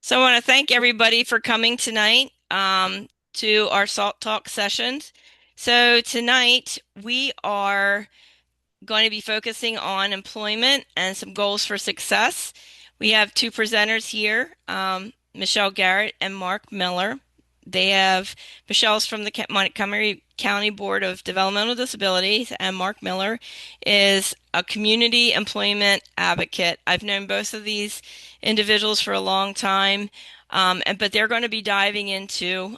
So I want to thank everybody for coming tonight to our Salt Talk sessions. So tonight we are going to be focusing on employment and some goals for success. We have two presenters here, Michelle Garrett and Mark Miller. They have Michelle's from the Montgomery County Board of Developmental Disabilities, and Mark Miller is a community employment advocate. I've known both of these individuals for a long time, but they're going to be diving into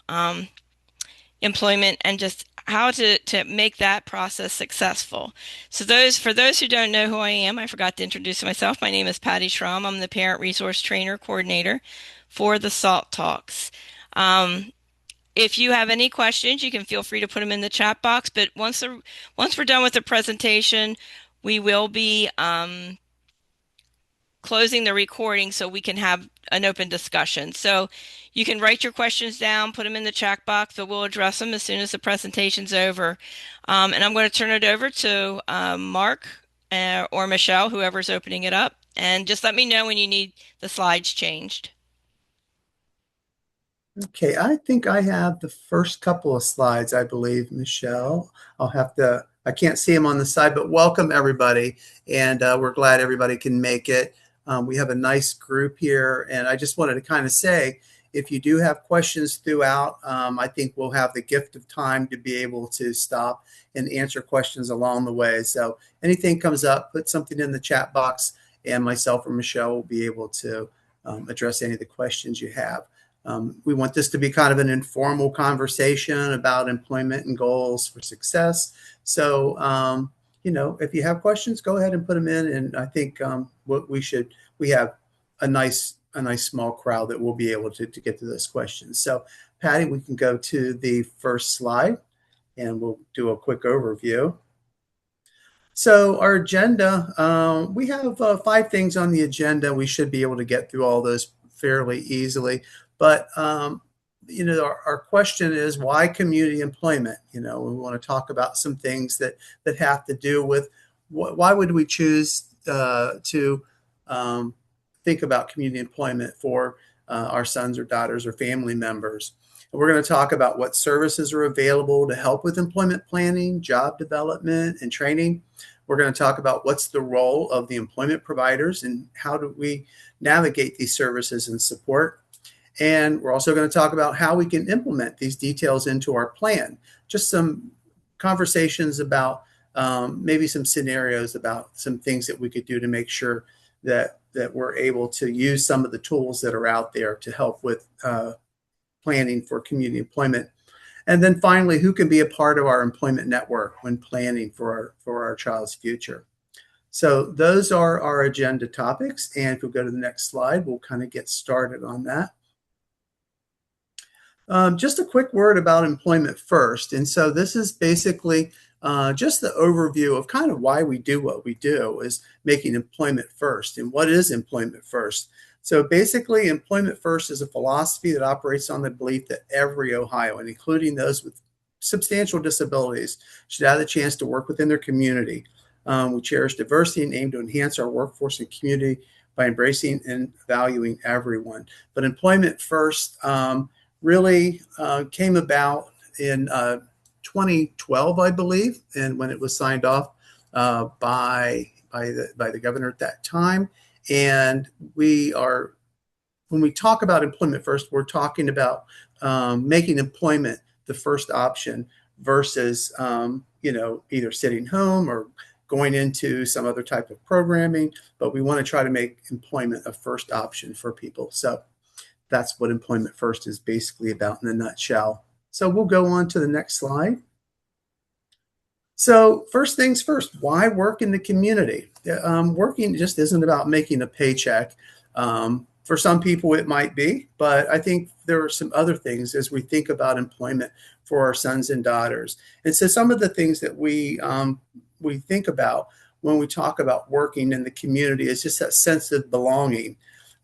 employment and just how to make that process successful. So for those who don't know who I am, I forgot to introduce myself. My name is Patty Schramm. I'm the Parent Resource Trainer Coordinator for the SALT Talks. Um, if you have any questions, you can feel free to put them in the chat box. But once we're done with the presentation, we will be closing the recording so we can have an open discussion. So you can write your questions down, put them in the chat box, but we'll address them as soon as the presentation's over. And I'm going to turn it over to Mark or Michelle, whoever's opening it up. And just let me know when you need the slides changed. Okay, I think I have the first couple of slides, I believe, Michelle. I can't see them on the side, but welcome everybody. And we're glad everybody can make it. We have a nice group here. And I just wanted to kind of say, if you do have questions throughout, I think we'll have the gift of time to be able to stop and answer questions along the way. So anything comes up, put something in the chat box, and myself or Michelle will be able to address any of the questions you have. We want this to be kind of an informal conversation about employment and goals for success. So, if you have questions, go ahead and put them in. And I think we have a nice small crowd that will be able to get to those questions. So, Patty, we can go to the first slide and we'll do a quick overview. So our agenda, we have 5 things on the agenda. We should be able to get through all those fairly easily. But our question is, why community employment? We want to talk about some things that have to do with why would we choose to think about community employment for our sons or daughters or family members. And we're going to talk about what services are available to help with employment planning, job development, and training. We're going to talk about what's the role of the employment providers and how do we navigate these services and support. And we're also going to talk about how we can implement these details into our plan. Just some conversations about maybe some scenarios about some things that we could do to make sure that we're able to use some of the tools that are out there to help with planning for community employment. And then finally, who can be a part of our employment network when planning for our child's future. So those are our agenda topics. And if we'll go to the next slide, we'll kind of get started on that. Just a quick word about employment first. And so this is basically just the overview of kind of why we do what we do, is making employment first. And what is employment first? So basically, employment first is a philosophy that operates on the belief that every Ohioan, including those with substantial disabilities, should have the chance to work within their community. We cherish diversity and aim to enhance our workforce and community by embracing and valuing everyone. But employment first really came about in 2012, I believe, and when it was signed off by the governor at that time. And when we talk about employment first, we're talking about making employment the first option versus either sitting home or going into some other type of programming. But we want to try to make employment a first option for people. So that's what employment first is basically about in a nutshell. So we'll go on to the next slide. So first things first, why work in the community? Working just isn't about making a paycheck. For some people it might be, but I think there are some other things as we think about employment for our sons and daughters. And so some of the things that we think about when we talk about working in the community is just that sense of belonging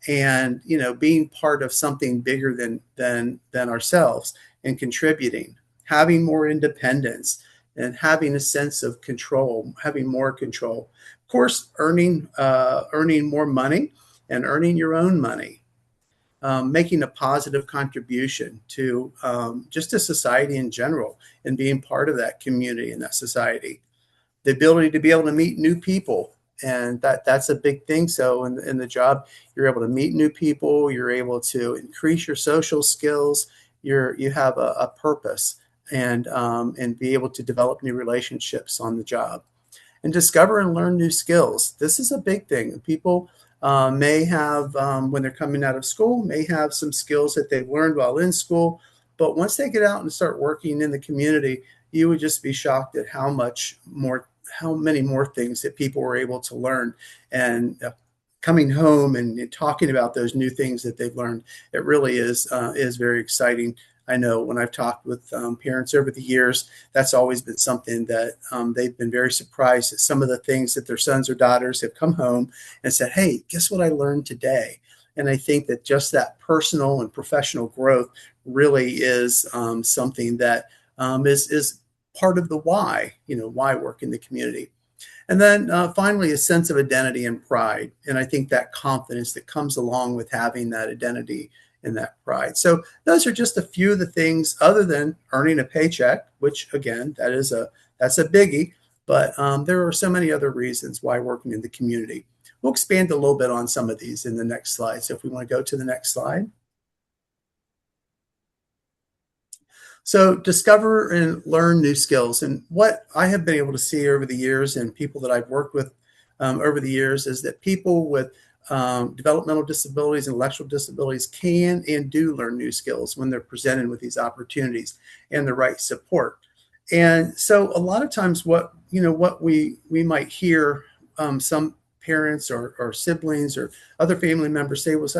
and being part of something bigger than ourselves and contributing, having more independence, and having a sense of control, having more control. Of course, earning more money and earning your own money. making a positive contribution to just to society in general and being part of that community and that society. The ability to be able to meet new people, and that's a big thing. So in the job, you're able to meet new people, you're able to increase your social skills, you have a purpose, and be able to develop new relationships on the job and discover and learn new skills. This is a big thing. People may have, when they're coming out of school, may have some skills that they've learned while in school. But once they get out and start working in the community, you would just be shocked at how many more things that people were able to learn. And coming home and talking about those new things that they've learned, it really is very exciting. I know when I've talked with parents over the years, that's always been something that they've been very surprised at some of the things that their sons or daughters have come home and said, "Hey, guess what I learned today?" And I think that just that personal and professional growth really is something that is part of the why, why work in the community. And then finally, a sense of identity and pride. And I think that confidence that comes along with having that identity and that pride. So those are just a few of the things other than earning a paycheck, which again, that's a biggie. But there are so many other reasons why working in the community. We'll expand a little bit on some of these in the next slide. So if we want to go to the next slide. So discover and learn new skills. And what I have been able to see over the years and people that I've worked with over the years is that people with developmental disabilities and intellectual disabilities can and do learn new skills when they're presented with these opportunities and the right support. And so a lot of times what we might hear some parents or siblings or other family members say was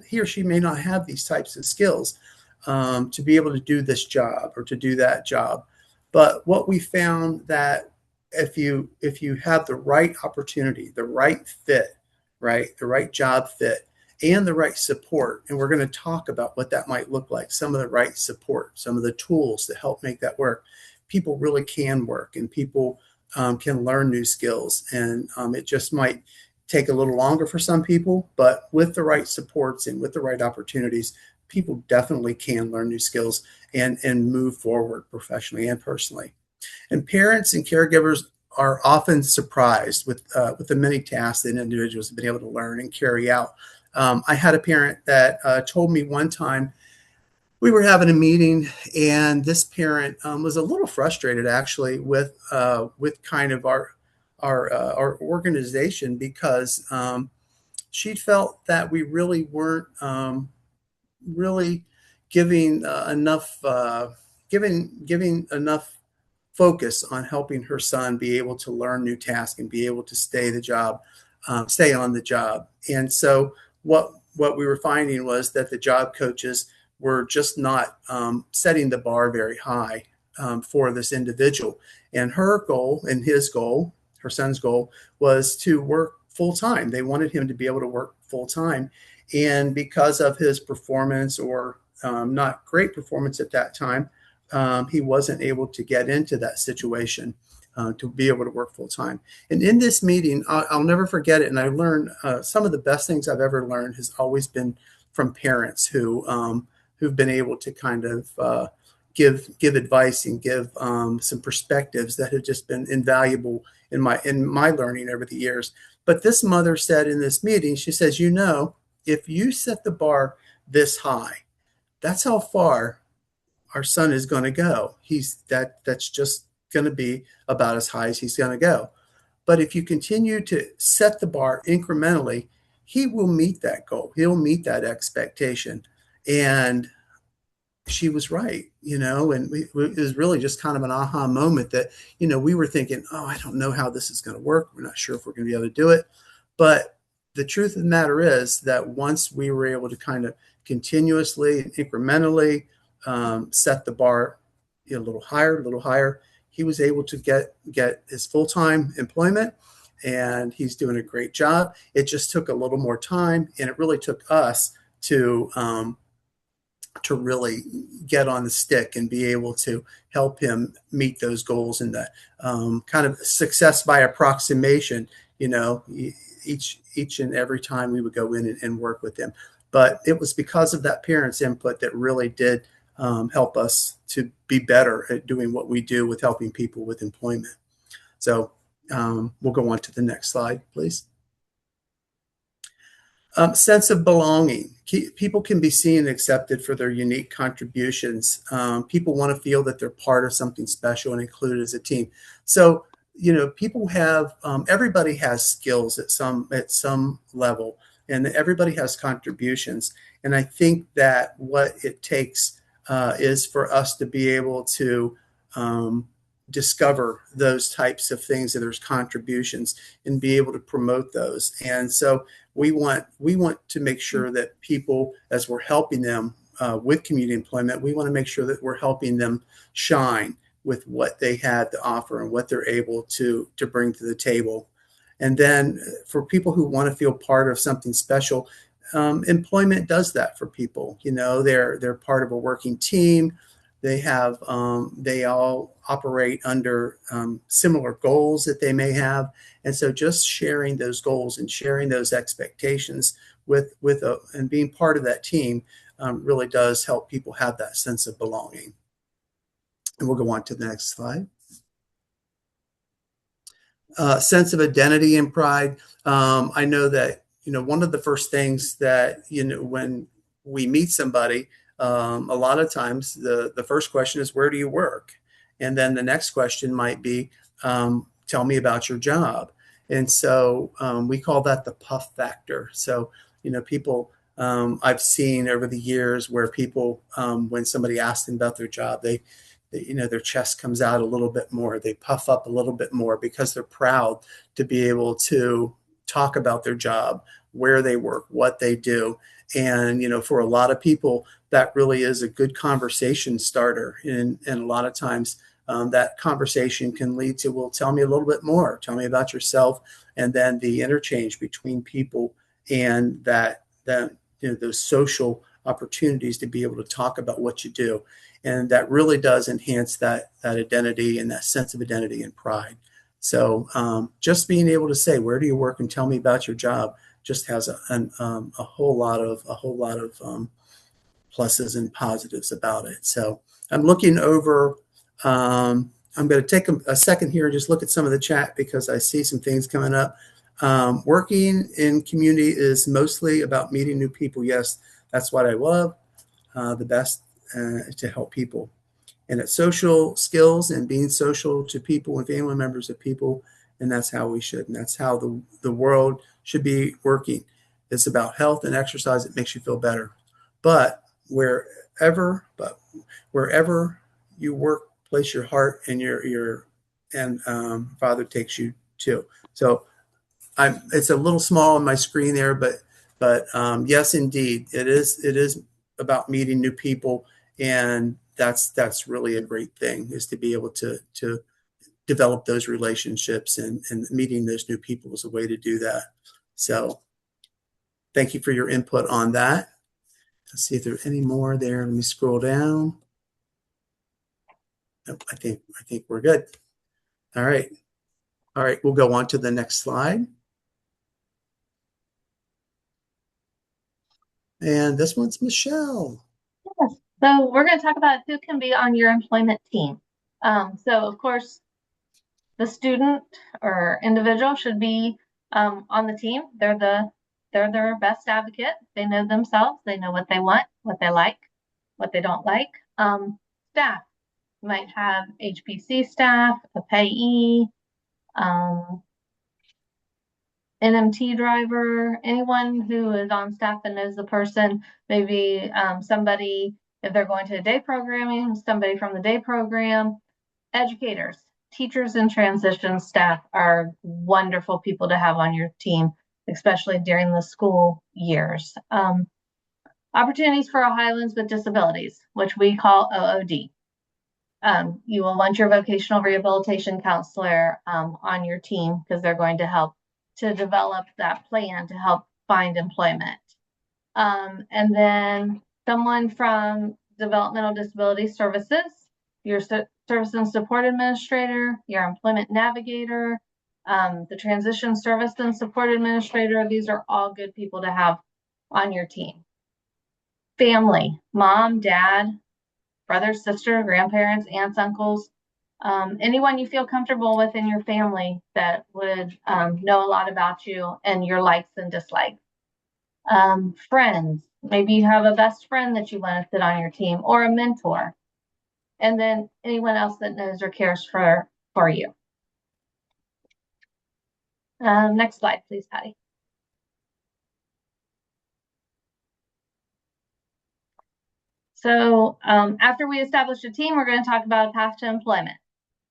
he or she may not have these types of skills to be able to do this job or to do that job. But what we found that if you have the right opportunity, the right fit, right, the right job fit, and the right support, and we're going to talk about what that might look like, some of the right support, some of the tools to help make that work, people really can work and people can learn new skills. And it just might take a little longer for some people, but with the right supports and with the right opportunities, people definitely can learn new skills and move forward professionally and personally. And parents and caregivers are often surprised with the many tasks that individuals have been able to learn and carry out. I had a parent that told me one time we were having a meeting, and this parent was a little frustrated actually with kind of our organization because she felt that we really weren't really giving giving enough focus on helping her son be able to learn new tasks and be able to stay on the job. And so what we were finding was that the job coaches were just not setting the bar very high for this individual. And her goal and his goal, her son's goal, was to work full time. They wanted him to be able to work full time. And because of his performance or not great performance at that time, he wasn't able to get into that situation to be able to work full time. And in this meeting, I'll never forget it. And I learned some of the best things I've ever learned has always been from parents who've been able to kind of give advice and give some perspectives that have just been invaluable in my learning over the years. But this mother said in this meeting, she says, if you set the bar this high, that's how far our son is going to go. That's just going to be about as high as he's going to go. But if you continue to set the bar incrementally, he will meet that goal. He'll meet that expectation. And she was right, and it was really just kind of an aha moment that, we were thinking, oh, I don't know how this is going to work. We're not sure if we're going to be able to do it. But the truth of the matter is that once we were able to kind of continuously and incrementally set the bar a little higher, he was able to get his full-time employment, and he's doing a great job. It just took a little more time, and it really took us to really get on the stick and be able to help him meet those goals and the kind of success by approximation. each and every time we would go in and work with them. But it was because of that parents' input that really did help us to be better at doing what we do with helping people with employment. So we'll go on to the next slide, please. Sense of belonging. People can be seen and accepted for their unique contributions. People want to feel that they're part of something special and included as a team. So, people have everybody has skills at some level, and everybody has contributions. And I think that what it takes is for us to be able to discover those types of things that there's contributions and be able to promote those. And so we want to make sure that people, as we're helping them with community employment, we want to make sure that we're helping them shine with what they had to offer and what they're able to bring to the table. And then for people who want to feel part of something special, employment does that for people. They're part of a working team. They all operate under similar goals that they may have, and so just sharing those goals and sharing those expectations and being part of that team really does help people have that sense of belonging. And we'll go on to the next slide. Sense of identity and pride. I know that one of the first things that when we meet somebody, a lot of times the first question is, where do you work? And then the next question might be, tell me about your job. And so we call that the puff factor. So people, I've seen over the years where people, when somebody asks them about their job, their chest comes out a little bit more. They puff up a little bit more because they're proud to be able to talk about their job, where they work, what they do. And, for a lot of people, that really is a good conversation starter. And a lot of times that conversation can lead to, well, tell me a little bit more. Tell me about yourself. And then the interchange between people and that those social opportunities to be able to talk about what you do. And that really does enhance that identity and that sense of identity and pride. So just being able to say, where do you work, and tell me about your job, just has a whole lot of pluses and positives about it. So I'm looking over. I'm going to take a second here and just look at some of the chat because I see some things coming up. Working in community is mostly about meeting new people. Yes, that's what I love the best to help people. And it's social skills and being social to people and family members of people. And that's how we should. And that's how the world should be working. It's about health and exercise. It makes you feel better. But wherever you work, place your heart and Father takes you to. So it's a little small on my screen there, but yes, indeed, it is about meeting new people, and that's really a great thing, is to be able to develop those relationships, and meeting those new people is a way to do that. So thank you for your input on that. Let's see if there's any more there. Let me scroll down. Nope, I think we're good. All right. We'll go on to the next slide. And this one's Michelle. Yes. So we're going to talk about who can be on your employment team. So of course, the student or individual should be on the team. They're their best advocate. They know themselves. They know what they want, what they like, what they don't like. Staff, you might have HPC staff, a payee, NMT driver, anyone who is on staff and knows the person, maybe somebody, if they're going to the day programming, somebody from the day program. Educators, teachers and transition staff are wonderful people to have on your team, especially during the school years. Opportunities for Ohioans with disabilities, which we call OOD. You will want your vocational rehabilitation counselor on your team because they're going to help to develop that plan to help find employment. And then someone from Developmental Disability Services, your Service and Support Administrator, your Employment Navigator, the transition service and support administrator. These are all good people to have on your team. Family, mom, dad, brother, sister, grandparents, aunts, uncles, anyone you feel comfortable with in your family that would know a lot about you and your likes and dislikes. Friends, maybe you have a best friend that you want to sit on your team or a mentor. And then anyone else that knows or cares for you. Next slide, please, Patty. So after we establish a team, we're going to talk about a path to employment.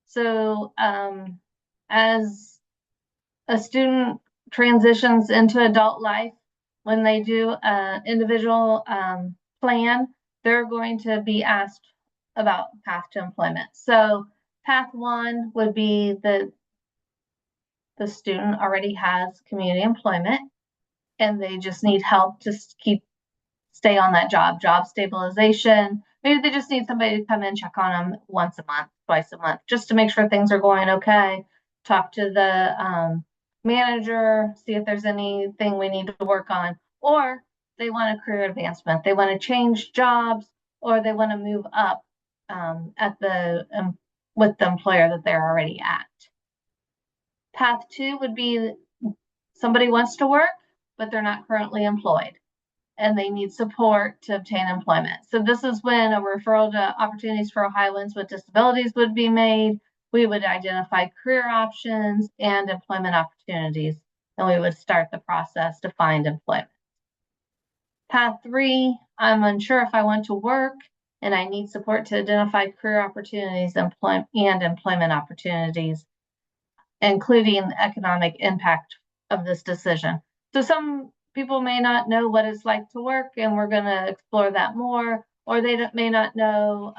So as a student transitions into adult life, when they do an individual plan, they're going to be asked about path to employment. So path one would be the student already has community employment and they just need help to stay on that job stabilization. Maybe they just need somebody to come in, check on them once a month, twice a month, just to make sure things are going okay. Talk to the manager, see if there's anything we need to work on, or they want a career advancement. They want to change jobs, or they want to move up with the employer that they're already at. Path two would be somebody wants to work, but they're not currently employed and they need support to obtain employment. So this is when a referral to Opportunities for Ohioans with Disabilities would be made. We would identify career options and employment opportunities, and we would start the process to find employment. Path three, I'm unsure if I want to work and I need support to identify career opportunities and employment opportunities, including the economic impact of this decision. So some people may not know what it's like to work, and we're going to explore that more, or they may not know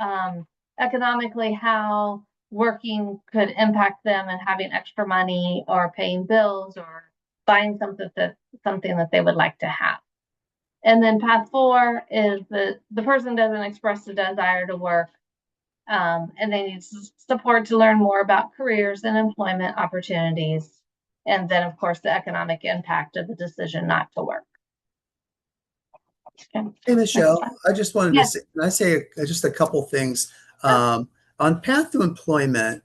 economically how working could impact them and having extra money or paying bills or buying something that they would like to have. And then path four is the person doesn't express the desire to work, and they need support to learn more about careers and employment opportunities. And then, of course, the economic impact of the decision not to work. Okay. Hey, Michelle, I just wanted to say, can I say just a couple things? On path to employment,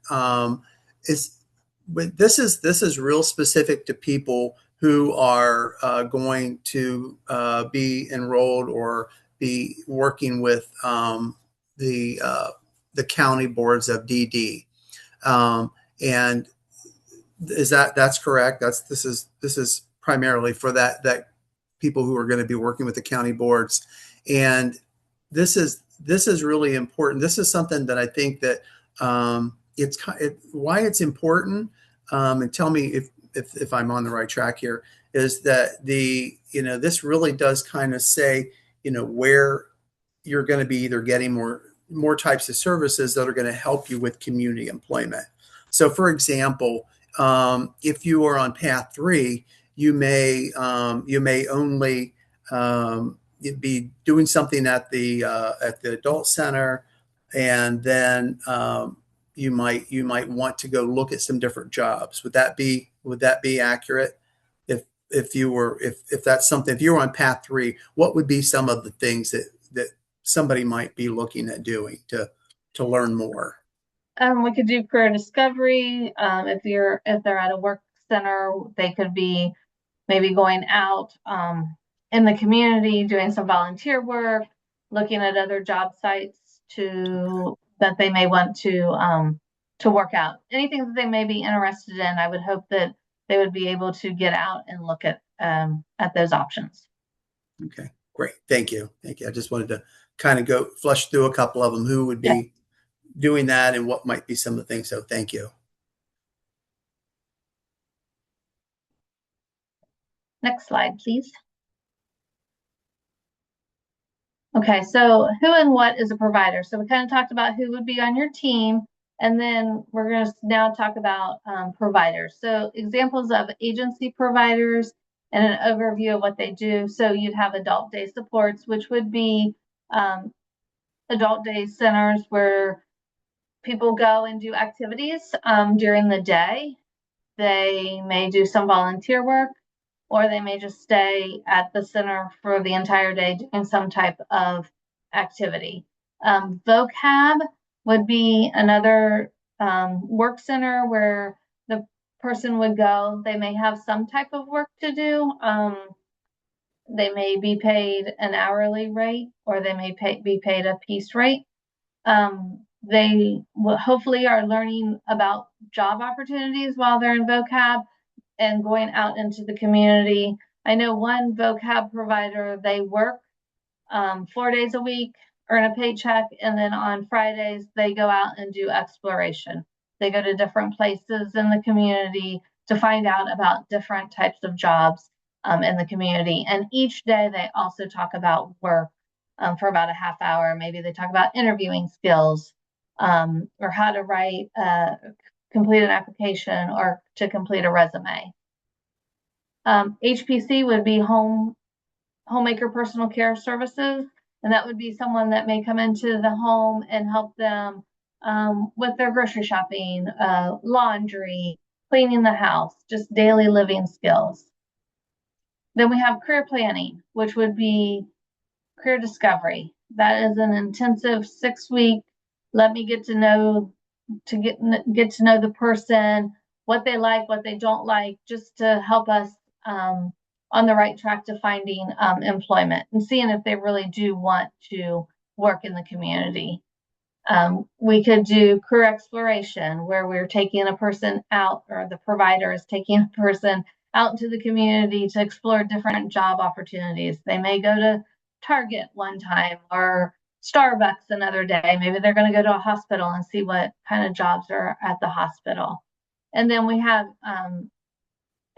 this is real specific to people who are going to be enrolled or be working with the county boards of DD, and that's correct. This is primarily for that people who are going to be working with the county boards, and this is really important. This is something that I think that why it's important. And tell me if I'm on the right track here. Is that this really does kind of say where you're going to be either getting more types of services that are going to help you with community employment. So, for example, if you are on path three, you may only be doing something at the adult center, and then you might want to go look at some different jobs. Would that be accurate? If that's something, if you were on path three, what would be some of the things that somebody might be looking at doing to learn more? We could do career discovery. If they're at a work center, they could be maybe going out in the community, doing some volunteer work, looking at other job sites that they may want to work out. Anything that they may be interested in, I would hope that they would be able to get out and look at those options. Okay, great. Thank you. I just wanted to kind of go flush through a couple of them who would be doing that and what might be some of the things. So thank you. Next slide, please. Okay, so who and what is a provider? So we kind of talked about who would be on your team, and then we're going to now talk about providers. So examples of agency providers and an overview of what they do. So you'd have adult day supports, which would be adult day centers where people go and do activities during the day. they may do some volunteer work, or they may just stay at the center for the entire day doing some type of activity. Vocab would be another work center where the person would go. They may have some type of work to do. They may be paid an hourly rate, or they may be paid a piece rate. They will hopefully are learning about job opportunities while they're in vocab and going out into the community. I know one vocab provider, they work 4 days a week, earn a paycheck, and then on Fridays, they go out and do exploration. They go to different places in the community to find out about different types of jobs in the community. And each day, they also talk about work for about a half hour. Maybe they talk about interviewing skills or how to write, complete an application, or to complete a resume. HPC would be homemaker personal care services, and that would be someone that may come into the home and help them with their grocery shopping, laundry, cleaning the house, just daily living skills. Then we have career planning, which would be career discovery. That is an intensive 6-week, let me get to know the person, what they like, what they don't like, just to help us on the right track to finding employment and seeing if they really do want to work in the community. We could do career exploration, where we're taking a person out, or the provider is taking a person out into the community to explore different job opportunities. They may go to Target one time, or Starbucks another day. Maybe they're going to go to a hospital and see what kind of jobs are at the hospital. And then we have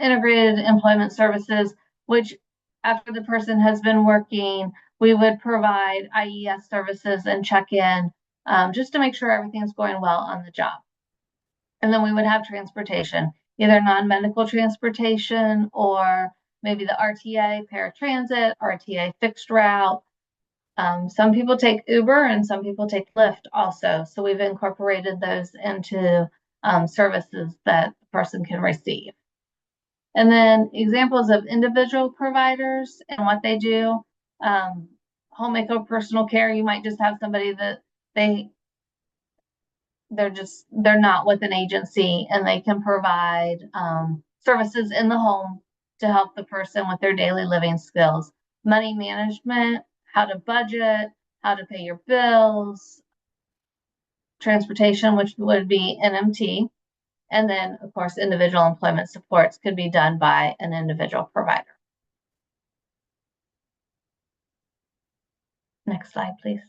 integrated employment services, which after the person has been working, we would provide IES services and check in just to make sure everything's going well on the job. And then we would have transportation, either non-medical transportation, or maybe the RTA paratransit, RTA fixed route. Some people take Uber and some people take Lyft also. So we've incorporated those into services that the person can receive. And then examples of individual providers and what they do. Homemaker personal care, you might just have somebody that they're not with an agency, and they can provide services in the home to help the person with their daily living skills. Money management, how to budget, how to pay your bills, transportation, which would be NMT. And then, of course, individual employment supports could be done by an individual provider. Next slide, please.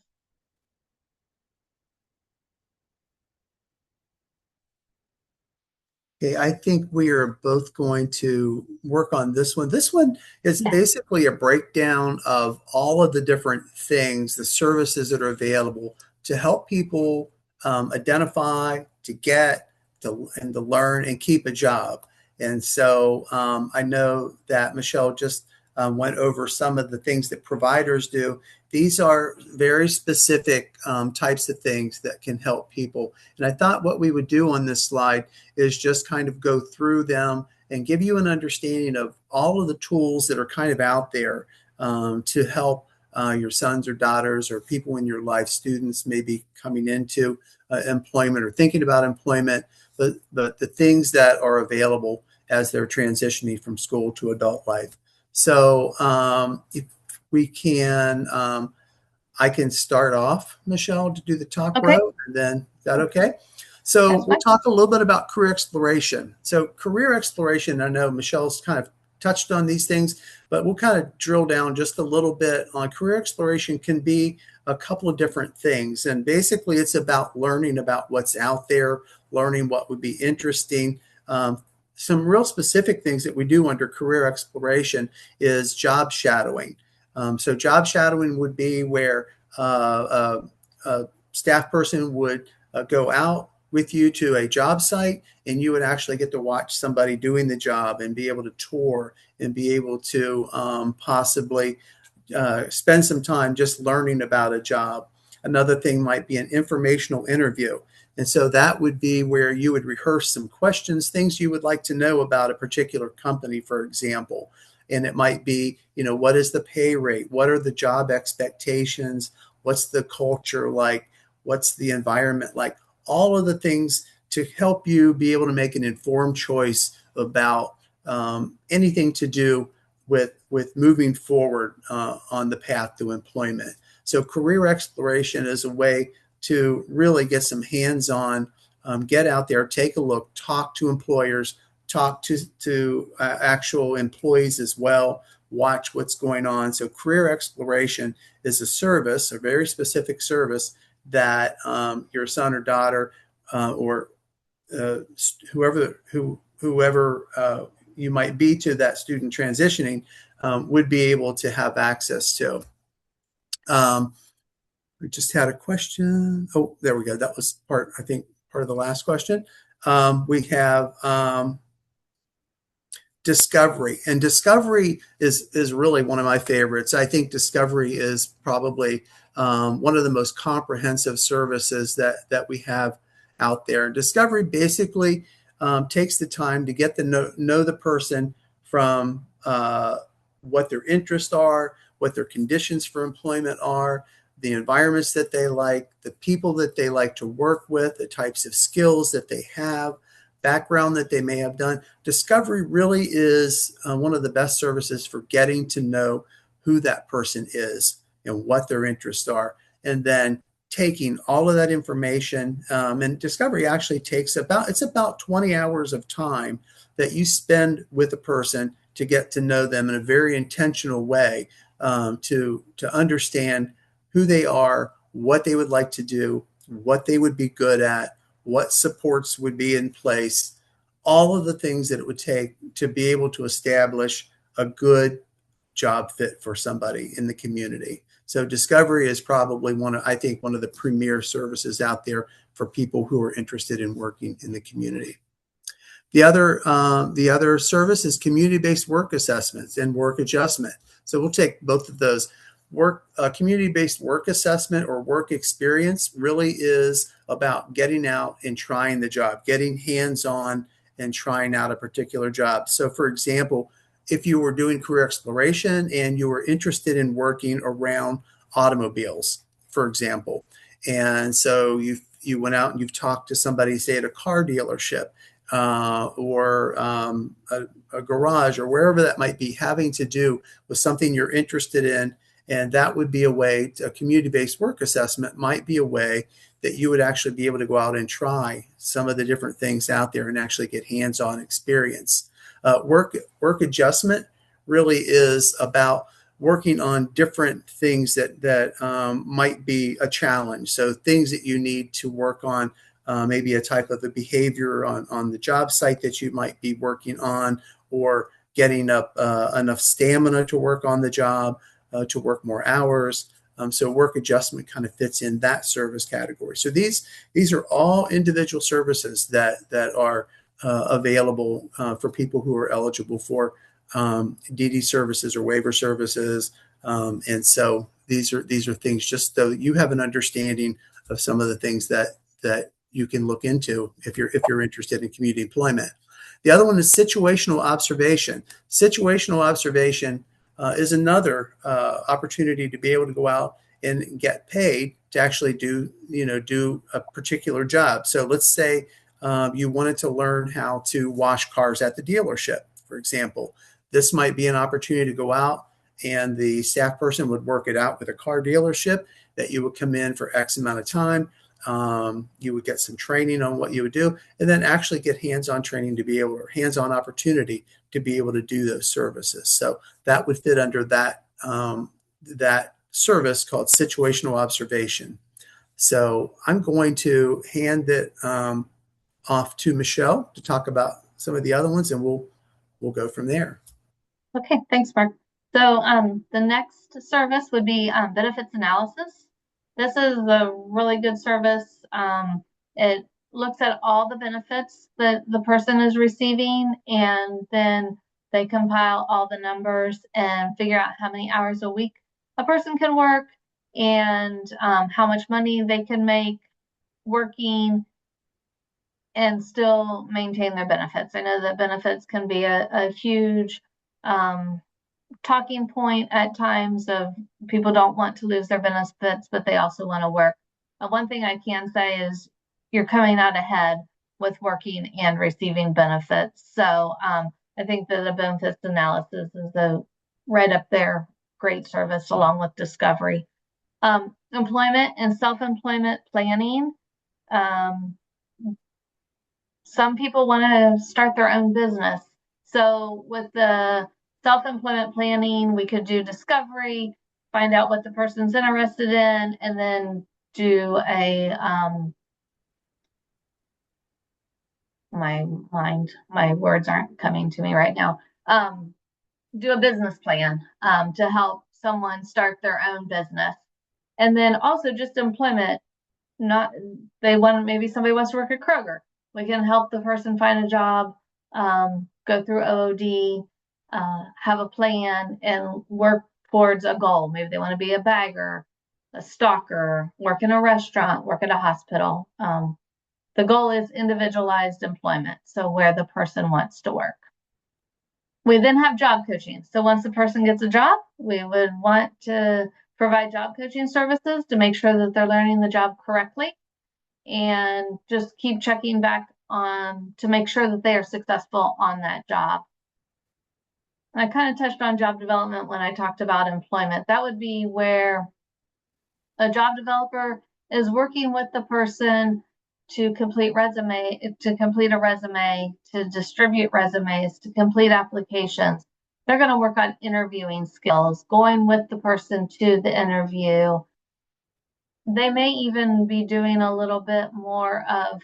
Okay, I think we are both going to work on this one. This one is basically a breakdown of all of the different things, the services that are available to help people identify, to get, and to learn and keep a job. And so I know that Michelle just went over some of the things that providers do. These are very specific types of things that can help people. And I thought what we would do on this slide is just kind of go through them and give you an understanding of all of the tools that are kind of out there to help your sons or daughters or people in your life, students maybe coming into employment or thinking about employment, but the things that are available as they're transitioning from school to adult life. So if we can, I can start off, Michelle, to do the top row, and then is that okay? So we'll talk a little bit about career exploration. So career exploration, I know Michelle's kind of touched on these things, but we'll kind of drill down just a little bit on career exploration. Can be a couple of different things. And basically it's about learning about what's out there, learning what would be interesting. Some real specific things that we do under career exploration is job shadowing. So job shadowing would be where a staff person would go out with you to a job site, and you would actually get to watch somebody doing the job and be able to tour and be able to possibly spend some time just learning about a job. Another thing might be an informational interview. And so that would be where you would rehearse some questions, things you would like to know about a particular company, for example. And it might be, what is the pay rate? What are the job expectations? What's the culture like? What's the environment like? All of the things to help you be able to make an informed choice about anything to do with moving forward on the path to employment. So career exploration is a way to really get some hands-on, get out there, take a look, talk to employers, talk to actual employees as well, watch what's going on. So career exploration is a service, a very specific service that your son or daughter or whoever you might be to that student transitioning would be able to have access to. We just had a question. Oh, there we go. That was I think, part of the last question. We have discovery, and discovery is really one of my favorites. I think discovery is probably one of the most comprehensive services that we have out there. Discovery basically takes the time to get to know the person from what their interests are, what their conditions for employment are, the environments that they like, the people that they like to work with, the types of skills that they have, background that they may have done. Discovery really is one of the best services for getting to know who that person is and what their interests are. And then taking all of that information, and discovery actually takes about 20 hours of time that you spend with a person to get to know them in a very intentional way, to understand who they are, what they would like to do, what they would be good at, what supports would be in place, all of the things that it would take to be able to establish a good job fit for somebody in the community. So discovery is probably one of the premier services out there for people who are interested in working in the community. The other service is community-based work assessments and work adjustment. So we'll take both of those. Community-based work assessment or work experience really is about getting out and trying the job, getting hands-on and trying out a particular job. So for example, if you were doing career exploration and you were interested in working around automobiles, for example, and so you went out and you've talked to somebody, say at a car dealership, or a garage, or wherever that might be, having to do with something you're interested in. And that would be a community-based work assessment might be a way that you would actually be able to go out and try some of the different things out there and actually get hands-on experience. Work adjustment really is about working on different things that might be a challenge. So things that you need to work on, maybe a type of a behavior on the job site that you might be working on, or getting up enough stamina to work on the job, to work more hours. So work adjustment kind of fits in that service category. So these are all individual services that are available for people who are eligible for DD services or waiver services. And so these are things just so that you have an understanding of some of the things that you can look into if you're interested in community employment. The other one is situational observation. Situational observation is another opportunity to be able to go out and get paid to actually do a particular job. So let's say you wanted to learn how to wash cars at the dealership, for example. This might be an opportunity to go out and the staff person would work it out with a car dealership that you would come in for X amount of time. You would get some training on what you would do, and then actually get hands-on training to be able, or hands-on opportunity to be able to do those services. So that would fit under that service called situational observation. So I'm going to hand it off to Michelle to talk about some of the other ones, and we'll go from there. Okay, thanks, Mark. So the next service would be benefits analysis. This is a really good service. It looks at all the benefits that the person is receiving, and then they compile all the numbers and figure out how many hours a week a person can work, and how much money they can make working, and still maintain their benefits. I know that benefits can be a huge talking point at times of people don't want to lose their benefits, but they also want to work. One thing I can say is you're coming out ahead with working and receiving benefits. So I think that the benefits analysis is a right up there, great service along with discovery. Employment and self-employment planning. Um, some people want to start their own business. So with the self-employment planning, we could do discovery, find out what the person's interested in, and then do my words aren't coming to me right now. Do a business plan to help someone start their own business. And then also just employment, not maybe somebody wants to work at Kroger. We can help the person find a job, go through OOD, have a plan, and work towards a goal. Maybe they want to be a bagger, a stalker, work in a restaurant, work at a hospital. The goal is individualized employment, so where the person wants to work. We then have job coaching. So once the person gets a job, we would want to provide job coaching services to make sure that they're learning the job correctly and just keep checking back on to make sure that they are successful on that job. And I kind of touched on job development when I talked about employment. That would be where a job developer is working with the person to complete a resume, to distribute resumes, to complete applications. They're going to work on interviewing skills, going with the person to the interview. They may even be doing a little bit more of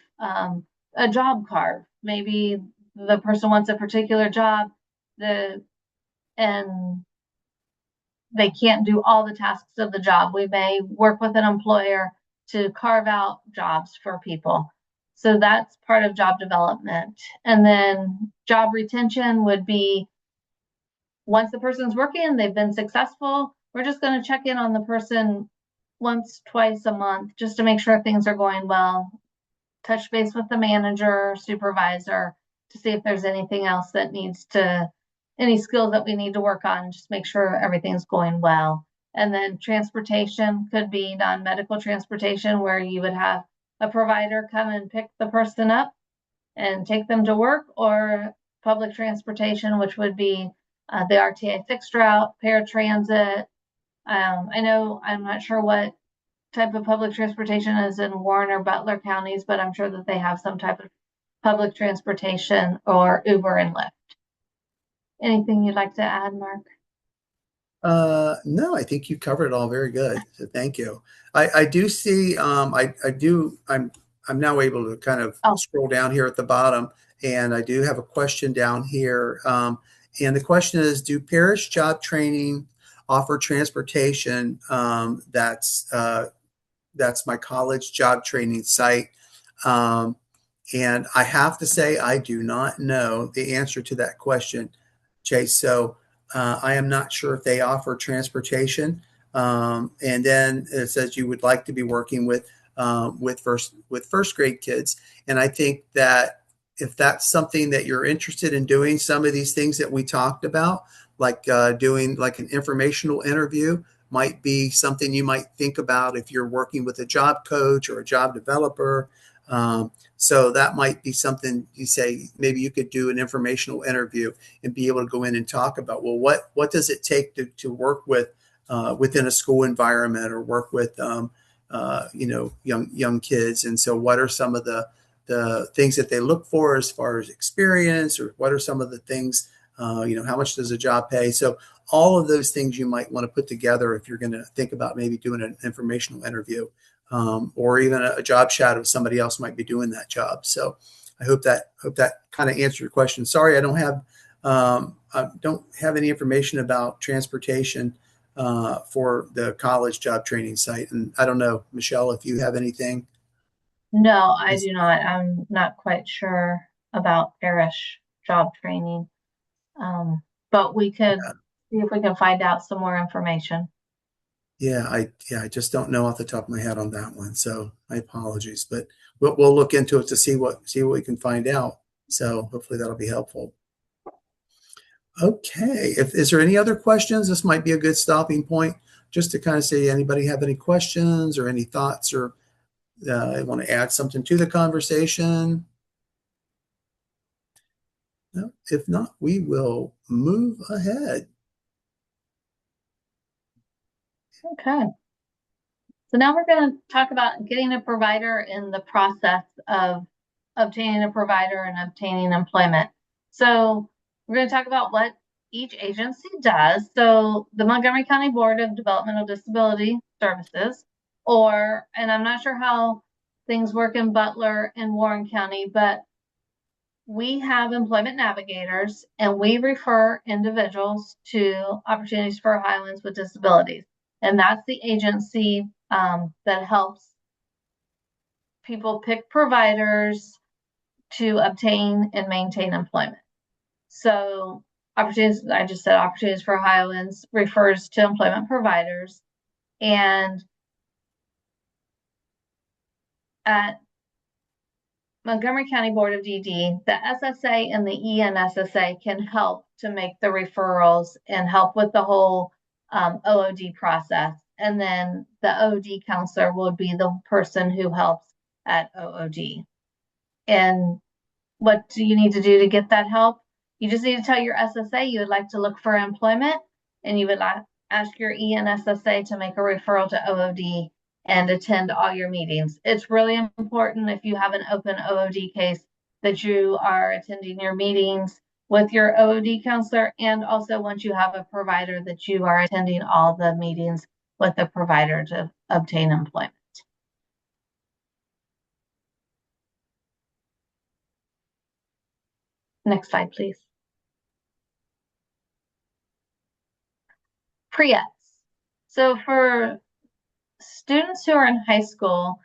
a job carve. Maybe the person wants a particular job, and they can't do all the tasks of the job. We may work with an employer to carve out jobs for people. So that's part of job development. And then job retention would be once the person's working, they've been successful, we're just going to check in on the person once, twice a month, just to make sure things are going well. Touch base with the manager, supervisor to see if there's anything else that any skills that we need to work on, just make sure everything's going well. And then transportation could be non-medical transportation where you would have a provider come and pick the person up and take them to work, or public transportation, which would be the RTA fixed route, paratransit. I know I'm not sure what type of public transportation is in Warren or Butler counties, but I'm sure that they have some type of public transportation or Uber and Lyft. Anything you'd like to add, Mark? No, I think you covered it all very good. So thank you. I do see, I'm now able to kind of Oh, scroll down here at the bottom, and I do have a question down here. And the question is, do parish job training offer transportation? That's my college job training site. Um, and I have to say, I do not know the answer to that question, Chase. So I am not sure if they offer transportation. And then it says you would like to be working with first grade kids. And I think that if that's something that you're interested in doing, some of these things that we talked about, like doing like an informational interview, might be something you might think about if you're working with a job coach or a job developer. So that might be something you say, maybe you could do an informational interview and be able to go in and talk about, well, what does it take to work with within a school environment or work with, young kids. And so what are some of the things that they look for as far as experience, or what are some of the things, how much does a job pay? So all of those things you might want to put together if you're going to think about maybe doing an informational interview, or even a job shadow. Somebody else might be doing that job. So I hope that kind of answered your question. Sorry, I don't have any information about transportation for the college job training site. And I don't know, Michelle, if you have anything. no, I do not. I'm not quite sure about parish job training. But we could see if we can find out some more information. I just don't know off the top of my head on that one. So my apologies, but we'll look into it to see what we can find out. So hopefully that'll be helpful. Okay. If is there any other questions? This might be a good stopping point just to kind of say, anybody have any questions or any thoughts or want to add something to the conversation? No? If not, we will move ahead. Okay. So now we're going to talk about getting a provider in the process of obtaining a provider and obtaining employment. So we're going to talk about what each agency does. So the Montgomery County Board of Developmental Disability Services, and I'm not sure how things work in Butler and Warren County, but we have employment navigators and we refer individuals to Opportunities for Ohioans with Disabilities. And that's the agency that helps people pick providers to obtain and maintain employment. So Opportunities, I just said Opportunities for Ohioans refers to employment providers. And at Montgomery County Board of DD, the SSA and the ENSSA can help to make the referrals and help with the whole OOD process. And then the OOD counselor will be the person who helps at OOD. And what do you need to do to get that help? You just need to tell your SSA you would like to look for employment, and you would ask your ENSSA to make a referral to OOD and attend all your meetings. It's really important if you have an open OOD case that you are attending your meetings with your OOD counselor, and also once you have a provider that you are attending all the meetings with the provider to obtain employment. Next slide, please. Pre-ETS. So for students who are in high school,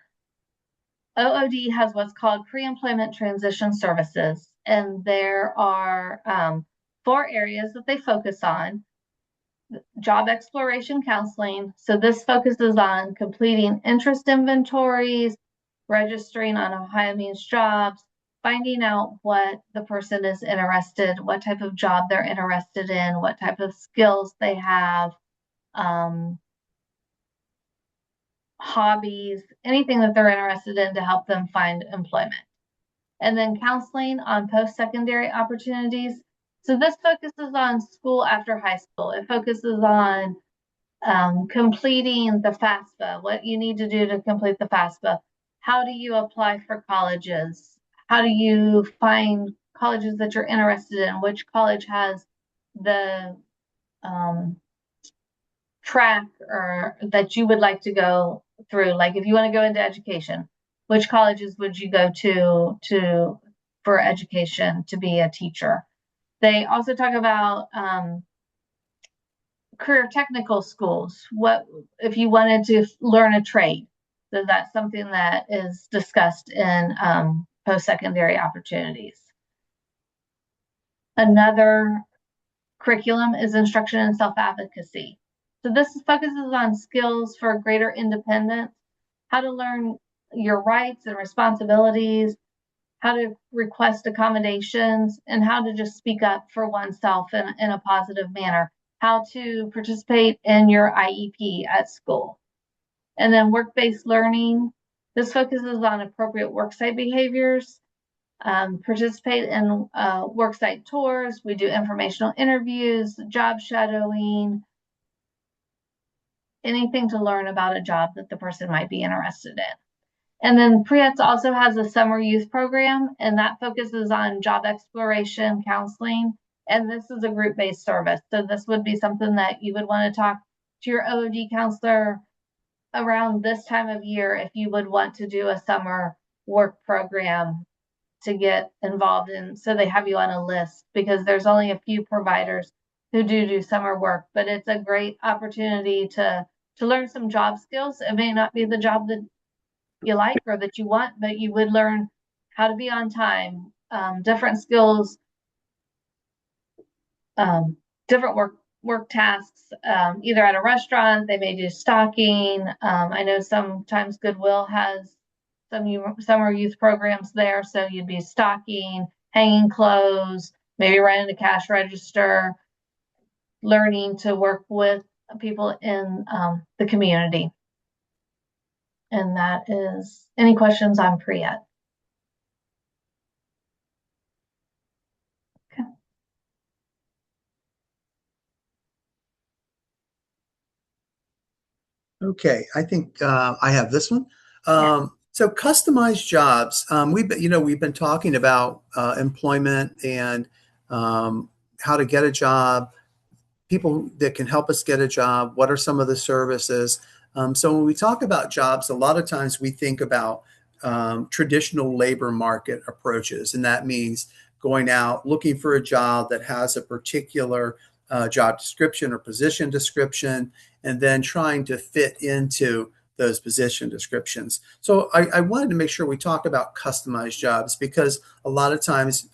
OOD has what's called pre-employment transition services, and there are 4 areas that they focus on. Job exploration counseling. So this focuses on completing interest inventories, registering on Ohio Means Jobs, finding out what the person is interested, what type of job they're interested in, what type of skills they have, hobbies, anything that they're interested in to help them find employment. And then counseling on post-secondary opportunities. So this focuses on school after high school. It focuses on completing the FAFSA, what you need to do to complete the FAFSA. How do you apply for colleges? How do you find colleges that you're interested in? Which college has the track or that you would like to go through? Like if you want to go into education, which colleges would you go to for education to be a teacher? They also talk about career technical schools. What if you wanted to learn a trade? So that's something that is discussed in post-secondary opportunities. Another curriculum is instruction and self-advocacy. So this focuses on skills for greater independence, how to learn your rights and responsibilities, how to request accommodations, and how to just speak up for oneself in a positive manner, how to participate in your IEP at school. And then work-based learning. This focuses on appropriate worksite behaviors, participate in worksite tours. We do informational interviews, job shadowing, anything to learn about a job that the person might be interested in. And then pre-ETS also has a summer youth program, and that focuses on job exploration, counseling, and this is a group-based service. So this would be something that you would want to talk to your OOD counselor around this time of year if you would want to do a summer work program to get involved in, so they have you on a list, because there's only a few providers who do summer work, but it's a great opportunity to learn some job skills. It may not be the job that you like or that you want, but you would learn how to be on time, different skills, different work tasks either at a restaurant. They may do stocking. I know sometimes Goodwill has summer youth programs there, so you'd be stocking, hanging clothes, maybe running a cash register, learning to work with people in the community. And that is any questions. I'm free at. Okay, I think I have this one. Yeah. So customized jobs. We've been talking about employment and how to get a job, people that can help us get a job. What are some of the services? So when we talk about jobs, a lot of times we think about traditional labor market approaches, and that means going out looking for a job that has a particular job description or position description, and then trying to fit into those position descriptions. So I wanted to make sure we talk about customized jobs because a lot of times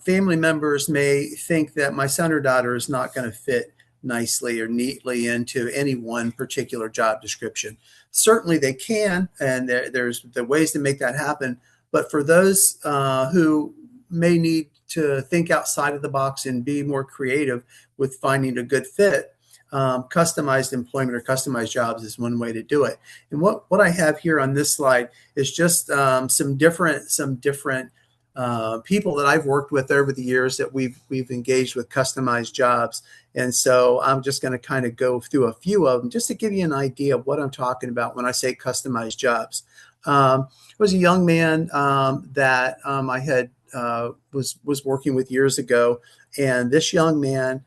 family members may think that my son or daughter is not going to fit nicely or neatly into any one particular job description. Certainly they can, and there's the ways to make that happen. But for those who may need to think outside of the box and be more creative with finding a good fit, customized employment or customized jobs is one way to do it. And what I have here on this slide is just some different people that I've worked with over the years that we've engaged with customized jobs. And so I'm just going to kind of go through a few of them just to give you an idea of what I'm talking about when I say customized jobs. It was a young man that I had was working with years ago, and this young man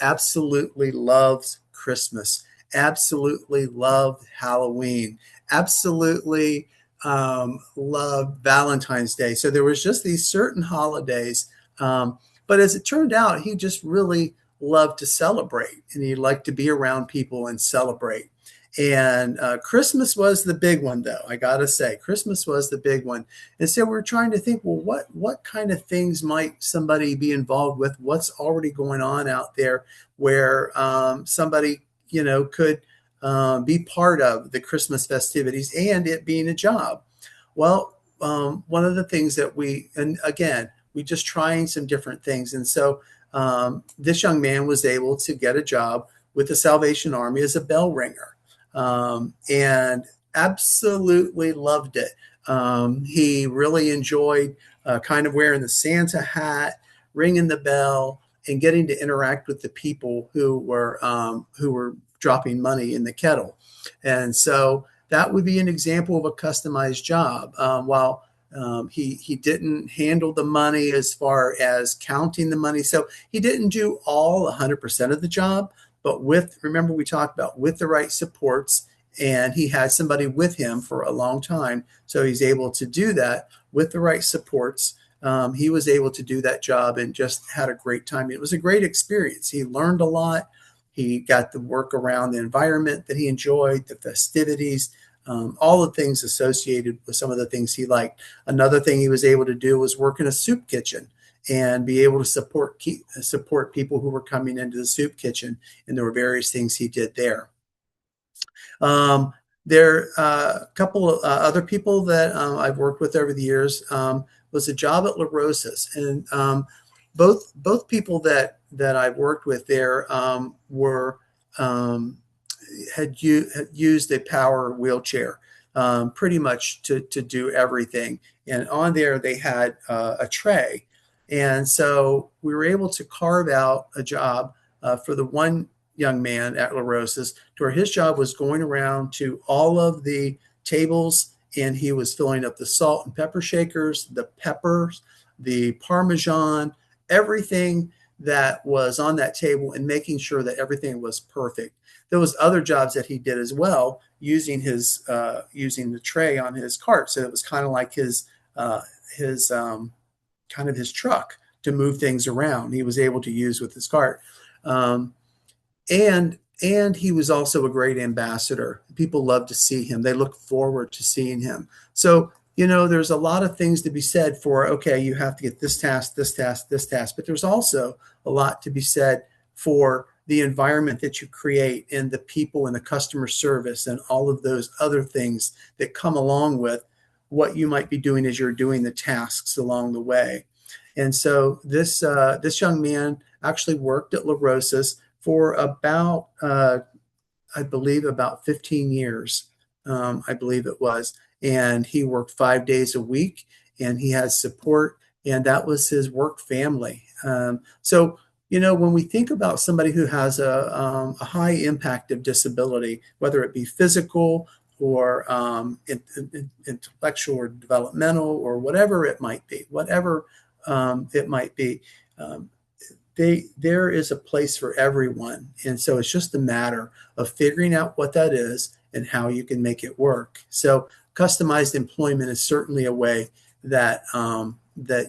absolutely loves Christmas, absolutely loved Halloween, absolutely loved Valentine's Day. So there was just these certain holidays. But as it turned out, he just really loved to celebrate and he liked to be around people and celebrate. And Christmas was the big one, though. I got to say, Christmas was the big one. And so we're trying to think, well, what kind of things might somebody be involved with? What's already going on out there where somebody, could be part of the Christmas festivities and it being a job? Well, one of the things that and again, we just trying some different things. And so this young man was able to get a job with the Salvation Army as a bell ringer. And absolutely loved it. He really enjoyed kind of wearing the Santa hat, ringing the bell, and getting to interact with the people who were dropping money in the kettle. And so that would be an example of a customized job. While he didn't handle the money as far as counting the money, so he didn't do all 100% of the job. But remember we talked about with the right supports, and he had somebody with him for a long time. So he's able to do that with the right supports. He was able to do that job and just had a great time. It was a great experience. He learned a lot. He got to work around the environment that he enjoyed, the festivities, all the things associated with some of the things he liked. Another thing he was able to do was work in a soup kitchen and be able to support people who were coming into the soup kitchen. And there were various things he did there. There a couple of other people that I've worked with over the years was a job at La Rosa's. And both people that I've worked with there were had used a power wheelchair pretty much to do everything. And on there they had a tray. And so we were able to carve out a job for the one young man at La Rosa's to where his job was going around to all of the tables and he was filling up the salt and pepper shakers, the peppers, the Parmesan, everything that was on that table and making sure that everything was perfect. There was other jobs that he did as well using using the tray on his cart. So it was kind of like his truck to move things around. He was able to use with his cart. And he was also a great ambassador. People love to see him. They look forward to seeing him. So, there's a lot of things to be said for, okay, you have to get this task, this task, this task, but there's also a lot to be said for the environment that you create and the people and the customer service and all of those other things that come along with what you might be doing as you're doing the tasks along the way. And so this young man actually worked at La Rosa's for about I believe about 15 years. I believe it was, and he worked 5 days a week, and he had support, and that was his work family. So when we think about somebody who has a high impact of disability, whether it be physical or intellectual or developmental or whatever it might be, um, there is a place for everyone. And so it's just a matter of figuring out what that is and how you can make it work. So customized employment is certainly a way that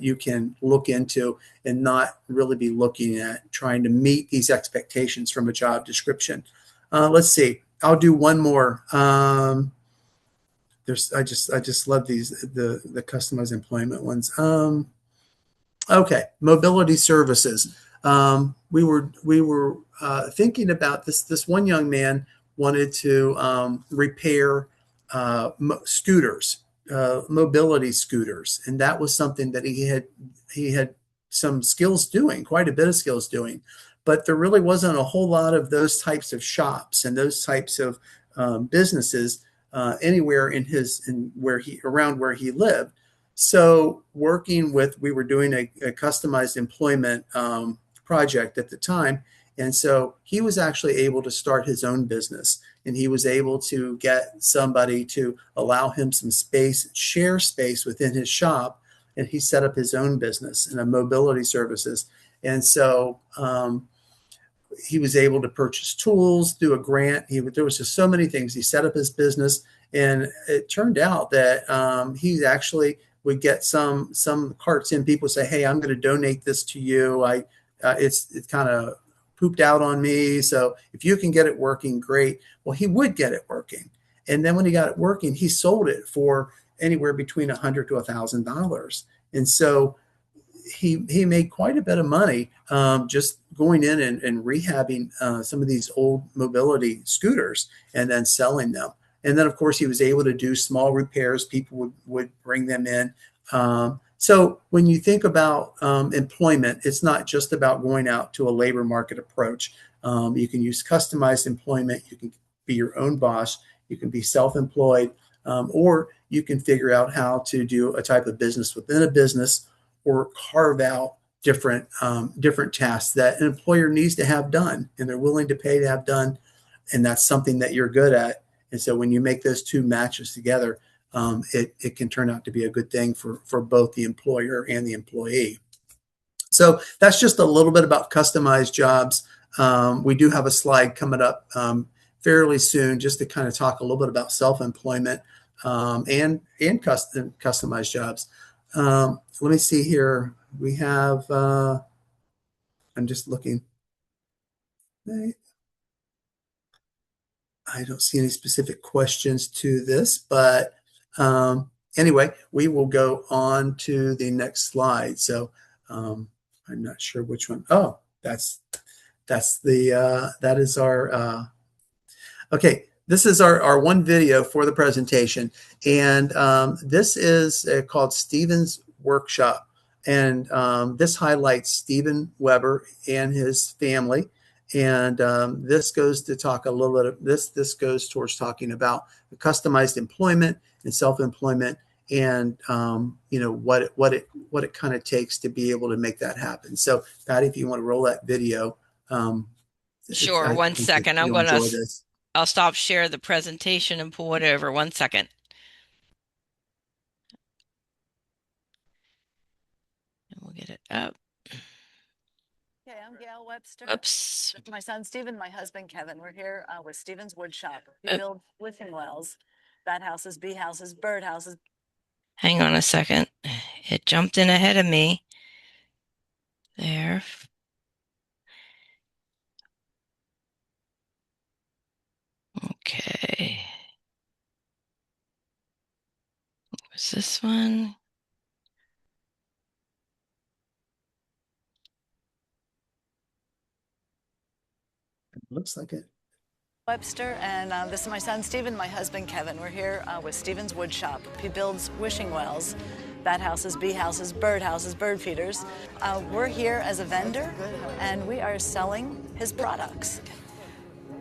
you can look into and not really be looking at trying to meet these expectations from a job description. Let's see. I'll do one more. I just love the customized employment ones. Okay, mobility services. We were thinking about this. This one young man wanted to repair scooters, mobility scooters, and that was something that he had some skills doing, quite a bit of skills doing. But there really wasn't a whole lot of those types of shops and those types of businesses anywhere around where he lived. So we were doing a customized employment project at the time. And so he was actually able to start his own business, and he was able to get somebody to allow him some space, share space within his shop. And he set up his own business in a mobility services. And so he was able to purchase tools, do a grant. There was just so many things. He set up his business, and it turned out that he actually would get some carts in. People say, "Hey, I'm going to donate this to you. It's kind of pooped out on me. So if you can get it working, great." Well, he would get it working, and then when he got it working, he sold it for anywhere between $100 to $1,000, and so he made quite a bit of money just going in and rehabbing some of these old mobility scooters and then selling them. And then, of course, he was able to do small repairs. People would bring them in. So when you think about employment, it's not just about going out to a labor market approach. You can use customized employment. You can be your own boss. You can be self-employed, or you can figure out how to do a type of business within a business, or carve out different tasks that an employer needs to have done and they're willing to pay to have done, and that's something that you're good at. And so when you make those two matches together, it can turn out to be a good thing for both the employer and the employee. So that's just a little bit about customized jobs. We do have a slide coming up fairly soon just to kind of talk a little bit about self-employment and customized jobs. Let me see here. We have, I'm just looking. I don't see any specific questions to this, but anyway, we will go on to the next slide. So I'm not sure which one. Oh, that is our, okay. This is our one video for the presentation. And this is called Stephen's Workshop. And this highlights Stephen Weber and his family. And this goes to talk a little bit of this goes towards talking about the customized employment and self-employment, and what it kind of takes to be able to make that happen. So Patty, if you want to roll that video, Sure, I one think that second. you'll enjoy this. I'll stop share the presentation and pull it over. 1 second. And we'll get it up. Okay, I'm Gail Webster. Oops. My son Stephen, my husband Kevin. We're here with Stephen's Woodshop. We build living wells, bat houses, bee houses, bird houses. Hang on a second. It jumped in ahead of me. There. Okay. Was this one? Looks like it. Webster, and this is my son Stephen, my husband Kevin. We're here with Stephen's Wood Shop. He builds wishing wells, bat houses, bee houses, bird feeders. We're here as a vendor, and we are selling his products.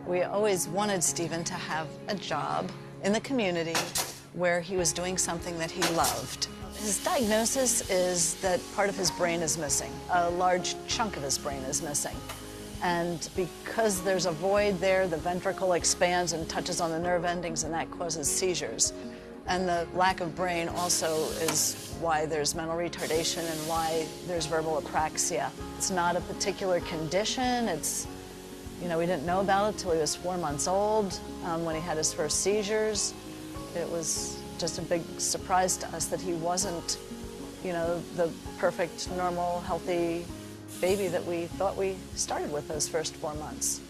We always wanted Stephen to have a job in the community where he was doing something that he loved. His diagnosis is that part of his brain is missing. A large chunk of his brain is missing. And because there's a void there, the ventricle expands and touches on the nerve endings, and that causes seizures. And the lack of brain also is why there's mental retardation and why there's verbal apraxia. It's not a particular condition. It's, you know, we didn't know about it till he was 4 months old when he had his first seizures. It was just a big surprise to us that he wasn't, you know, the perfect, normal, healthy baby that we thought we started with those first 4 months.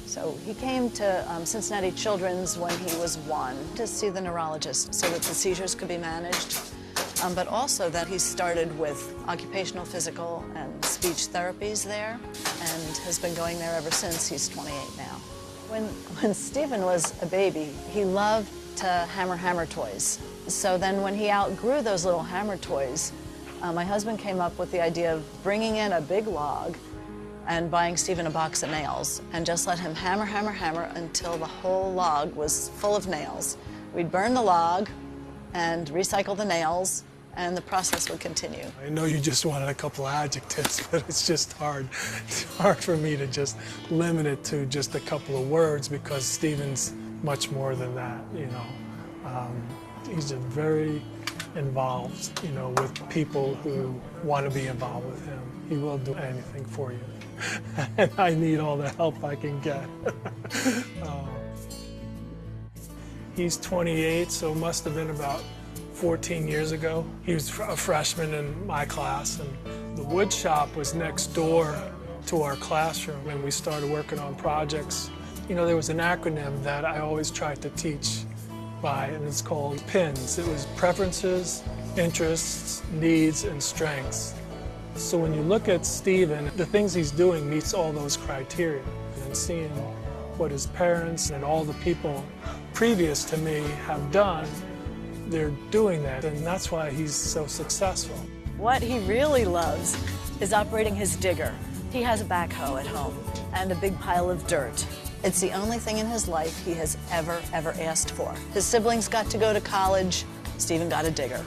So he came to Cincinnati Children's when he was 1 to see the neurologist so that the seizures could be managed, but also that he started with occupational, physical, and speech therapies there, and has been going there ever since. He's 28 now. When Stephen was a baby, he loved to hammer toys. So then when he outgrew those little hammer toys, my husband came up with the idea of bringing in a big log and buying Stephen a box of nails and just let him hammer until the whole log was full of nails. We'd burn the log and recycle the nails, and the process would continue. I know you just wanted a couple of adjectives, but it's just hard. It's hard for me to just limit it to just a couple of words because Stephen's much more than that, you know. He's just very involved, you know, with people who want to be involved with him. He will do anything for you. And I need all the help I can get. He's 28, so it must have been about 14 years ago. He was a freshman in my class, and the wood shop was next door to our classroom, and we started working on projects. You know, there was an acronym that I always tried to teach by, and it's called PINS. It was preferences, interests, needs, and strengths. So when you look at Stephen, the things he's doing meets all those criteria. And seeing what his parents and all the people previous to me have done, they're doing that, and that's why he's so successful. What he really loves is operating his digger. He has a backhoe at home and a big pile of dirt. It's the only thing in his life he has ever asked for. His siblings got to go to college. Stephen got a digger.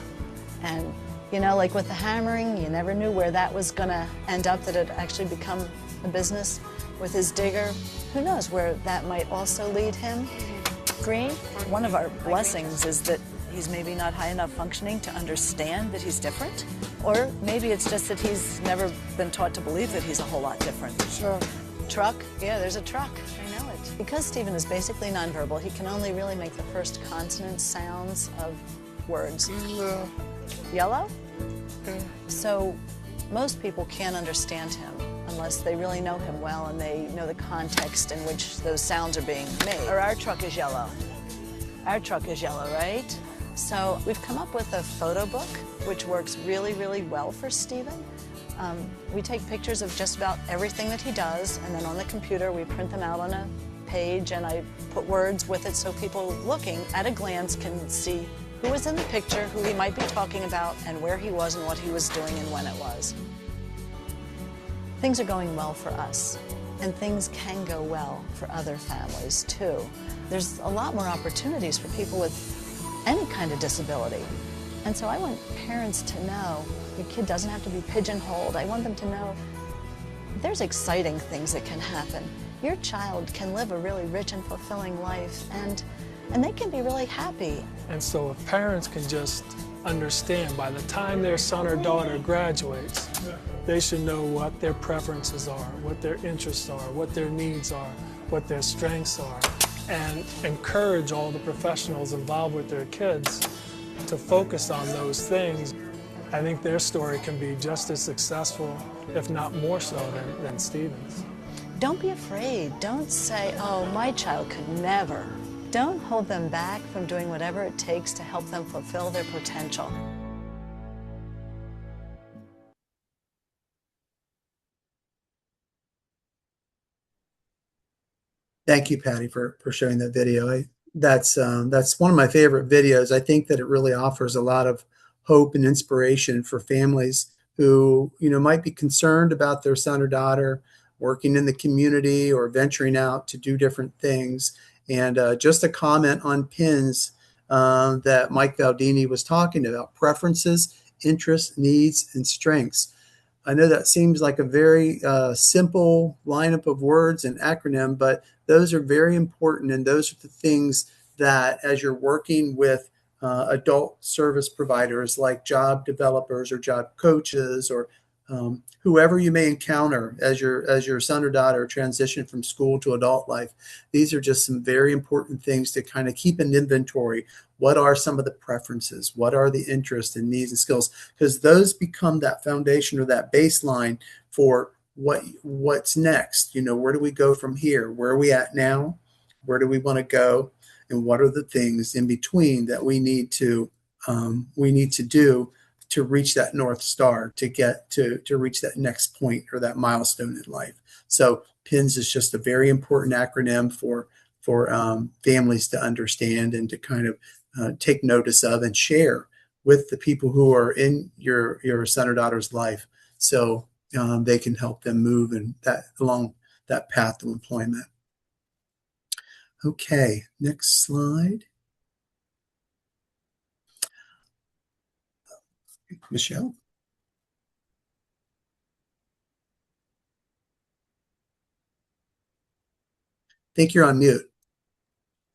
And, you know, like with the hammering, you never knew where that was going to end up, that it actually become a business. With his digger, who knows where that might also lead him. Green, one of our blessings is that he's maybe not high enough functioning to understand that he's different. Or maybe it's just that he's never been taught to believe that he's a whole lot different. Sure. Truck, yeah, there's a truck, I know it. Because Stephen is basically nonverbal, he can only really make the first consonant sounds of words. No. Yellow? Yeah. So most people can't understand him unless they really know him well and they know the context in which those sounds are being made. Or our truck is yellow. Our truck is yellow, right? So we've come up with a photo book, which works really well for Stephen. We take pictures of just about everything that he does, and then on the computer we print them out on a page, and I put words with it so people looking at a glance can see who was in the picture, who he might be talking about, and where he was and what he was doing and when it was. Things are going well for us, and things can go well for other families too. There's a lot more opportunities for people with any kind of disability. And so I want parents to know your kid doesn't have to be pigeonholed. I want them to know there's exciting things that can happen. Your child can live a really rich and fulfilling life, and they can be really happy. And so if parents can just understand by the time their son or daughter graduates, they should know what their preferences are, what their interests are, what their needs are, what their strengths are, and encourage all the professionals involved with their kids to focus on those things. I think their story can be just as successful, if not more so, than Stephen's. Don't be afraid. Don't say, oh, my child could never. Don't hold them back from doing whatever it takes to help them fulfill their potential. Thank you, Patty, for showing that video. That's one of my favorite videos. I think that it really offers a lot of hope and inspiration for families who, might be concerned about their son or daughter working in the community or venturing out to do different things. And just a comment on PINs that Mike Valdini was talking about: preferences, interests, needs, and strengths. I know that seems like a very simple lineup of words and acronym, but those are very important. And those are the things that, as you're working with adult service providers like job developers or job coaches or whoever you may encounter as your son or daughter transition from school to adult life, these are just some very important things to kind of keep an inventory. What are some of the preferences? What are the interests and needs and skills? Because those become that foundation or that baseline for what's next. Where do we go from here? Where are we at now? Where do we want to go? And what are the things in between that we need to do to reach that North Star, to get to reach that next point or that milestone in life? So PINS is just a very important acronym for families to understand and to kind of take notice of and share with the people who are in your son or daughter's life, so they can help them move along that path to employment. Okay, next slide. Michelle? I think you're on mute.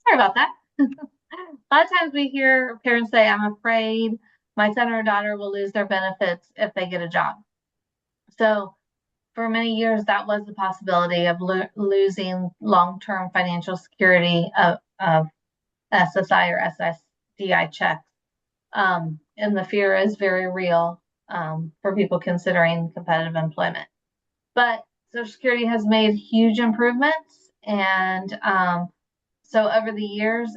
Sorry about that. A lot of times we hear parents say, I'm afraid my son or daughter will lose their benefits if they get a job. So for many years, that was the possibility of losing long-term financial security of SSI or SSDI checks. And the fear is very real for people considering competitive employment. But Social Security has made huge improvements. And so over the years,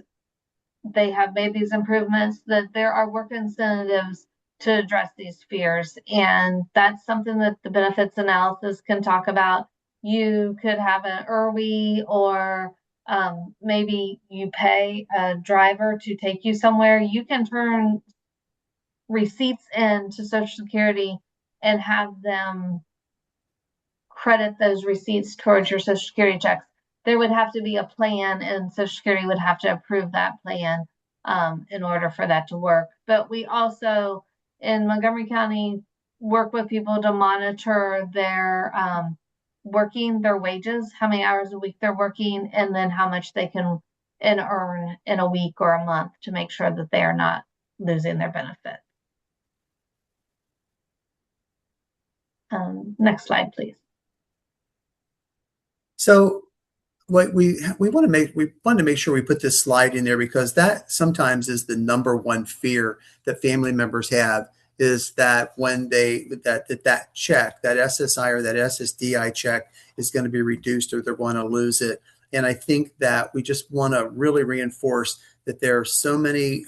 they have made these improvements, that there are work incentives to address these fears. And that's something that the benefits analysis can talk about. You could have an IRWI, or maybe you pay a driver to take you somewhere. You can turn receipts into Social Security and have them credit those receipts towards your Social Security checks. There would have to be a plan, and Social Security would have to approve that plan in order for that to work. But we also, in Montgomery County, work with people to monitor their their wages, how many hours a week they're working, and then how much they can earn in a week or a month, to make sure that they are not losing their benefit. Next slide, please. So what we want to make sure we put this slide in there, because that sometimes is the number one fear that family members have, is that when that check, that SSI or that SSDI check, is going to be reduced, or they're going to lose it. And I think that we just want to really reinforce that there are so many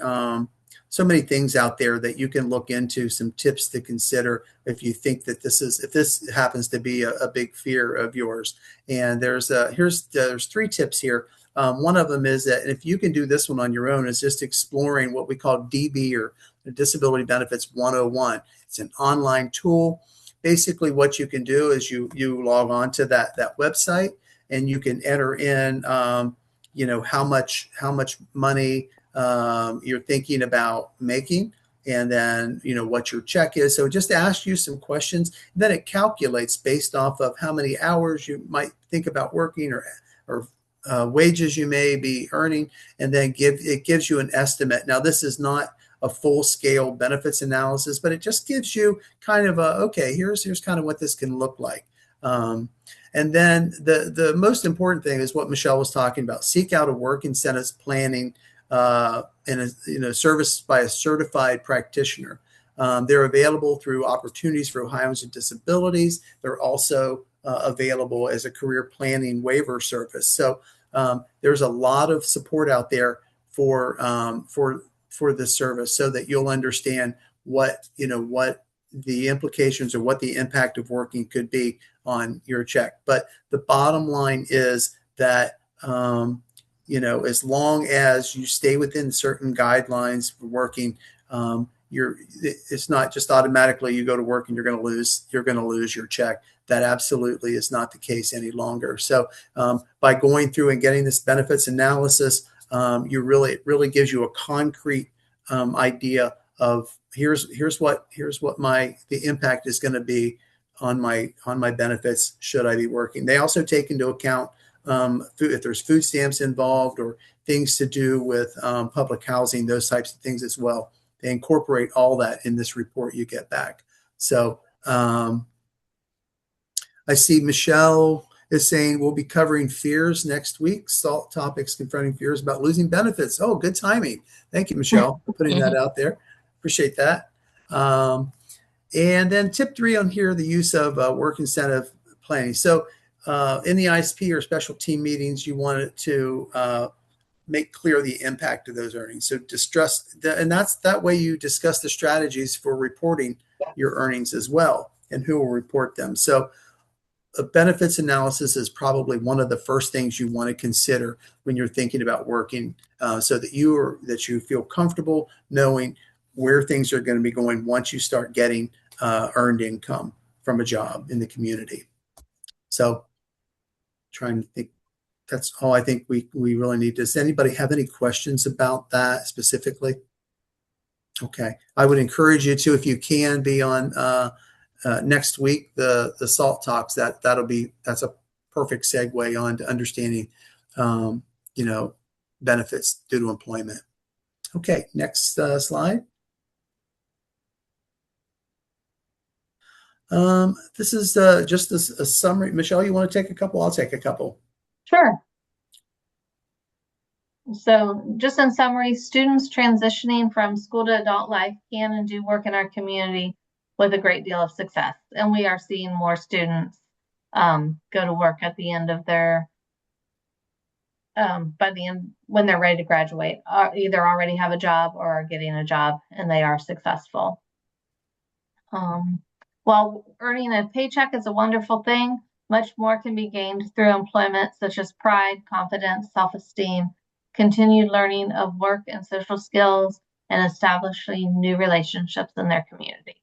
things out there that you can look into, some tips to consider if you think that if this happens to be a big fear of yours. And there's 3 tips here. One of them is that, and if you can do this one on your own, is just exploring what we call DB, or Disability Benefits 101. It's an online tool. Basically, what you can do is you log on to that website, and you can enter in how much money you're thinking about making, and then what your check is. So it just asks you some questions, and then it calculates based off of how many hours you might think about working, or wages you may be earning, and then it gives you an estimate. Now, this is not a full-scale benefits analysis, but it just gives you kind of here's kind of what this can look like. And then the most important thing is what Michelle was talking about: seek out a work incentives planning and service by a certified practitioner. They're available through Opportunities for Ohioans with Disabilities. They're also available as a career planning waiver service. So there's a lot of support out there for this service, so that you'll understand what the implications or what the impact of working could be on your check. But the bottom line is that Um, as long as you stay within certain guidelines for working, it's not just automatically you go to work and you're going to lose your check. That absolutely is not the case any longer. So by going through and getting this benefits analysis, it really gives you a concrete idea of here's what the impact is going to be on my benefits should I be working. They also take into account if there's food stamps involved or things to do with public housing, those types of things as well. They incorporate all that in this report you get back. So I see Michelle is saying we'll be covering fears next week. SALT topics confronting fears about losing benefits. Oh, good timing. Thank you, Michelle, for putting that out there. Appreciate that. And then tip 3 on here, the use of work incentive planning. So in the ISP or special team meetings, you want it to make clear the impact of those earnings. So and that way you discuss the strategies for reporting your earnings as well and who will report them. So a benefits analysis is probably one of the first things you want to consider when you're thinking about working, so that you feel comfortable knowing where things are going to be going once you start getting earned income from a job in the community. So trying to think, that's all I think we really need. Does anybody have any questions about that specifically? Okay. I would encourage you to, if you can, be on next week, the SALT talks. That's a perfect segue on to understanding, benefits due to employment. Okay, next slide. This is just a summary. Michelle, you want to take a couple? I'll take a couple. Sure. So just in summary, students transitioning from school to adult life can and do work in our community with a great deal of success. And we are seeing more students go to work at the end of their, by the end, when they're ready to graduate, either already have a job or are getting a job, and they are successful. While earning a paycheck is a wonderful thing, much more can be gained through employment, such as pride, confidence, self-esteem, continued learning of work and social skills, and establishing new relationships in their community.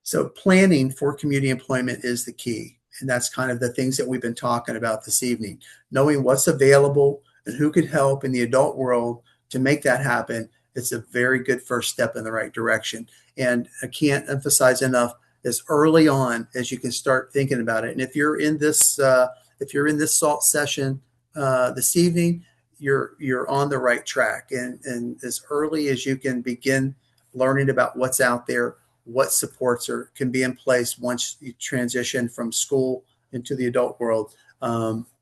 So planning for community employment is the key. And that's kind of the things that we've been talking about this evening. Knowing what's available and who could help in the adult world to make that happen, it's a very good first step in the right direction. And I can't emphasize enough, as early on as you can start thinking about it. And if you're in this SALT session this evening, you're on the right track. And as early as you can begin learning about what's out there, what supports can be in place once you transition from school into the adult world.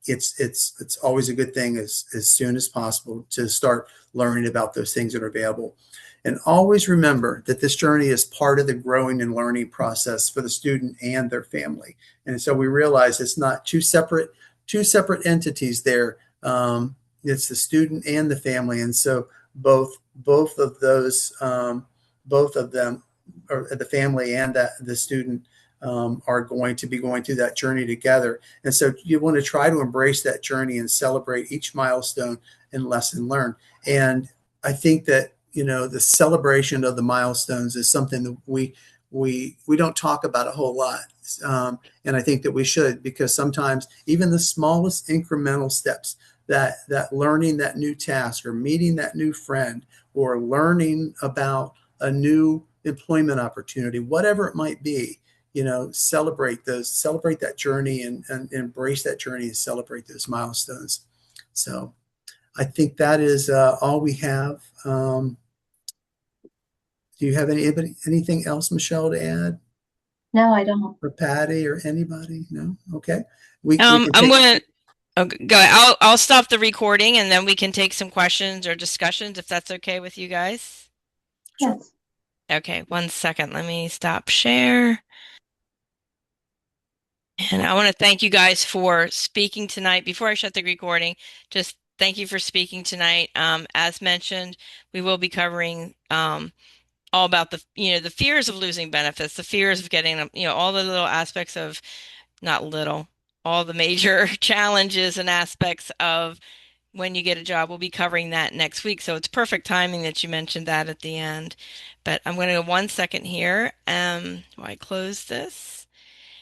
It's always a good thing as soon as possible to start learning about those things that are available. And always remember that this journey is part of the growing and learning process for the student and their family. And so we realize it's not two separate entities there. It's the student and the family. And so both of them, or the family and the student, are going to be going through that journey together. And so you want to try to embrace that journey and celebrate each milestone and lesson learned. And I think that, the celebration of the milestones is something that we don't talk about a whole lot. And I think that we should, because sometimes even the smallest incremental steps, that learning that new task or meeting that new friend or learning about a new employment opportunity, whatever it might be, celebrate that journey and embrace that journey and celebrate those milestones. So I think that is all we have. Do you have anything else, Michelle, to add? No, I don't. Or Patty or anybody? No? Okay. We I'm can going to go ahead. I'll stop the recording and then we can take some questions or discussions if that's okay with you guys. Yes. Okay, 1 second. Let me stop share. And I want to thank you guys for speaking tonight. Before I shut the recording, just thank you for speaking tonight. As mentioned, we will be covering all about the fears of losing benefits, the fears of getting them, all the little aspects of, not little, all the major challenges and aspects of when you get a job. We'll be covering that next week. So it's perfect timing that you mentioned that at the end. But I'm going to go 1 second here. While I close this.